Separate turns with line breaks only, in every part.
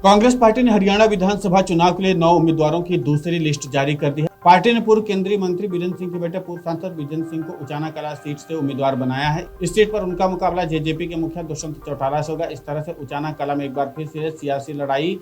Congress party ने हरियाणा विधानसभा चुनाव के लिए 9 उम्मीदवारों की दूसरी लिस्ट जारी कर दी है। पार्टी ने पूर्व केंद्रीय मंत्री बीरेंद्र सिंह के बेटे पूर्व सांसद विजेंद्र सिंह को उचाना कला सीट से उम्मीदवार बनाया है। इस सीट पर उनका मुकाबला जेजेपी के मुखिया दुष्यंत चौटाला से होगा। इस तरह से उचाना कला में एक बार फिर से सियासी लड़ाई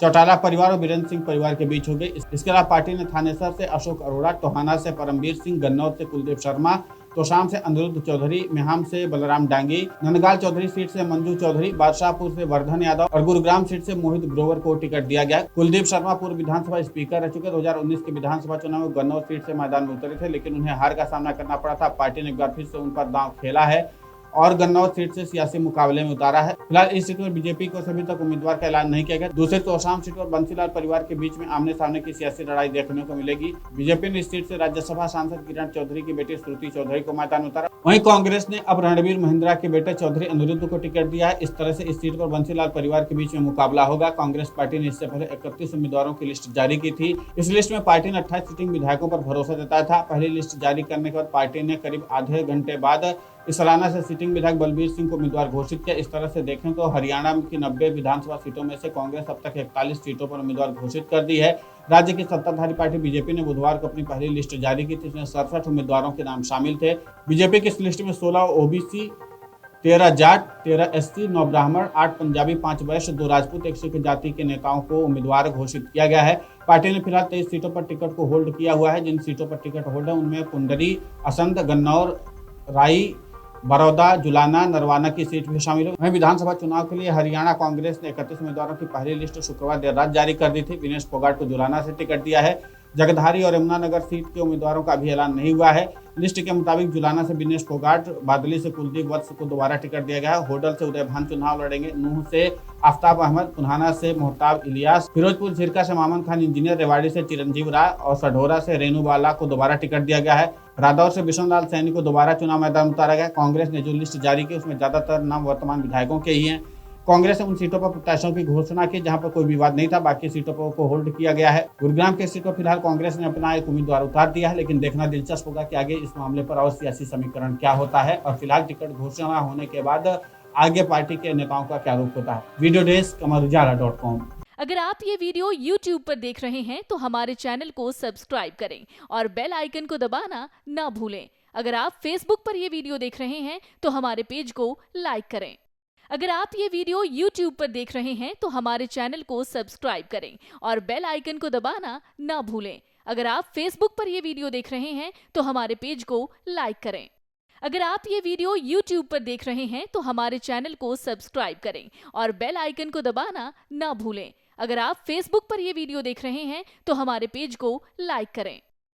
चौटाला परिवार और बीरेंद्र सिंह परिवार के बीच हो गई। इसके अलावा पार्टी ने थानेसर से अशोक अरोड़ा, टोहाना से परमवीर सिंह, गन्नौर से कुलदीप शर्मा, तोशाम से अनिरुद्ध चौधरी, मेहाम से बलराम डांगी, नंदगाल चौधरी सीट से मंजू चौधरी, बादशाहपुर से वर्धन यादव और गुरुग्राम सीट से मोहित ग्रोवर को टिकट दिया गया। कुलदीप शर्मा पूर्व विधानसभा स्पीकर रह चुके 2019 के विधानसभा चुनाव में गन्नौर सीट से मैदान में उतरे थे, लेकिन उन्हें हार का सामना करना पड़ा था। पार्टी ने एक बार फिर से उन पर दांव खेला है और गन्नौर सीट से सियासी मुकाबले में उतारा है। फिलहाल इस सीट पर बीजेपी को अभी तक उम्मीदवार का ऐलान नहीं किया गया। दूसरे तोशाम सीट पर बंसीलाल परिवार के बीच में आमने सामने की सियासी लड़ाई देखने को मिलेगी। बीजेपी ने इस सीट से राज्यसभा सांसद किरण चौधरी की बेटी श्रुति चौधरी को मैदान में उतारा। वहीं कांग्रेस ने अब रणवीर महिंद्रा के बेटे चौधरी अनिरुद्ध को टिकट दिया है। इस तरह से इस सीट पर बंसीलाल परिवार के बीच में मुकाबला होगा। कांग्रेस पार्टी ने इससे पहले 31 उम्मीदवारों की लिस्ट जारी की थी। इस लिस्ट में पार्टी ने 28 सिटिंग विधायकों पर भरोसा जताया था। पहली लिस्ट जारी करने के बाद पार्टी ने करीब आधे घंटे बाद सलाना से सिटिंग विधायक बलबीर सिंह को उम्मीदवार घोषित किया। इस तरह से देखें तो हरियाणा की 90 विधानसभा सीटों में से कांग्रेस अब तक 41 सीटों पर उम्मीदवार घोषित कर दी है। राज्य की सत्ताधारी पार्टी बीजेपी ने बुधवार को अपनी पहली लिस्ट जारी की थी। इसमें 67 उम्मीदवारों के नाम शामिल थे। बीजेपी की इस लिस्ट में 16 ओबीसी, 13 जाट, 13 एससी, 9 ब्राह्मण, 8 पंजाबी, 5 वैश्य, 2 राजपूत, 1 सिख जाति के नेताओं को उम्मीदवार घोषित किया गया है। पार्टी ने फिलहाल 23 सीटों पर टिकट को होल्ड किया हुआ है। जिन सीटों पर टिकट होल्ड है उनमें पुंडरी, असंध, गन्नौर, राई, बड़ौदा, जुलाना, नरवाना की सीट भी शामिल है। वहीं विधानसभा चुनाव के लिए हरियाणा कांग्रेस ने 31 उम्मीदवारों की पहली लिस्ट शुक्रवार देर रात जारी कर दी थी। विनेश फोगाट को जुलाना से टिकट दिया है। जगधारी और यमुनानगर सीट के उम्मीदवारों का अभी ऐलान नहीं हुआ है। लिस्ट के मुताबिक जुलाना से विनेश फोगाट, बादली से कुलदीप वत्स को दोबारा टिकट दिया गया है। होडल से उदय भान चुनाव लड़ेंगे। नूह से आफ्ताब अहमद, पुन्हाना से मोहताब इलियास, फिरोजपुर झिरका से मामन खान इंजीनियर, रेवाड़ी से चिरंजीव राय और सढौरा से रेणु बाला को दोबारा टिकट दिया गया है। रादौर से बिशन लाल सैनी को दोबारा चुनाव मैदान में उतारा गया। कांग्रेस ने जो लिस्ट जारी की उसमें ज्यादातर नाम वर्तमान विधायकों के ही हैं। कांग्रेस ने उन सीटों पर प्रत्याशियों की घोषणा की जहां पर कोई विवाद नहीं था। बाकी सीटों पर को होल्ड किया गया है। गुरुग्राम की सीट पर फिलहाल कांग्रेस ने अपना एक उम्मीदवार उतार दिया है, लेकिन देखना दिलचस्प होगा कि आगे इस मामले पर और सियासी समीकरण क्या होता है और फिलहाल टिकट घोषणा होने के बाद आगे पार्टी के नेताओं का क्या रुख होता है। Video desk amarujala.com।
अगर आप ये वीडियो YouTube पर देख रहे हैं तो हमारे चैनल को सब्सक्राइब करें और बेल आइकन को दबाना ना भूलें। अगर आप Facebook पर ये वीडियो देख रहे हैं तो हमारे पेज को लाइक करें। अगर आप ये वीडियो YouTube पर देख रहे हैं तो हमारे चैनल को सब्सक्राइब करें और बेल आइकन को दबाना ना भूलें। अगर आप Facebook पर ये वीडियो देख रहे हैं तो हमारे पेज को लाइक करें। अगर आप ये वीडियो YouTube पर देख रहे हैं तो हमारे चैनल को सब्सक्राइब करें और बेल आइकन को दबाना ना भूलें। अगर आप Facebook पर ये वीडियो देख रहे हैं तो हमारे पेज को लाइक करें।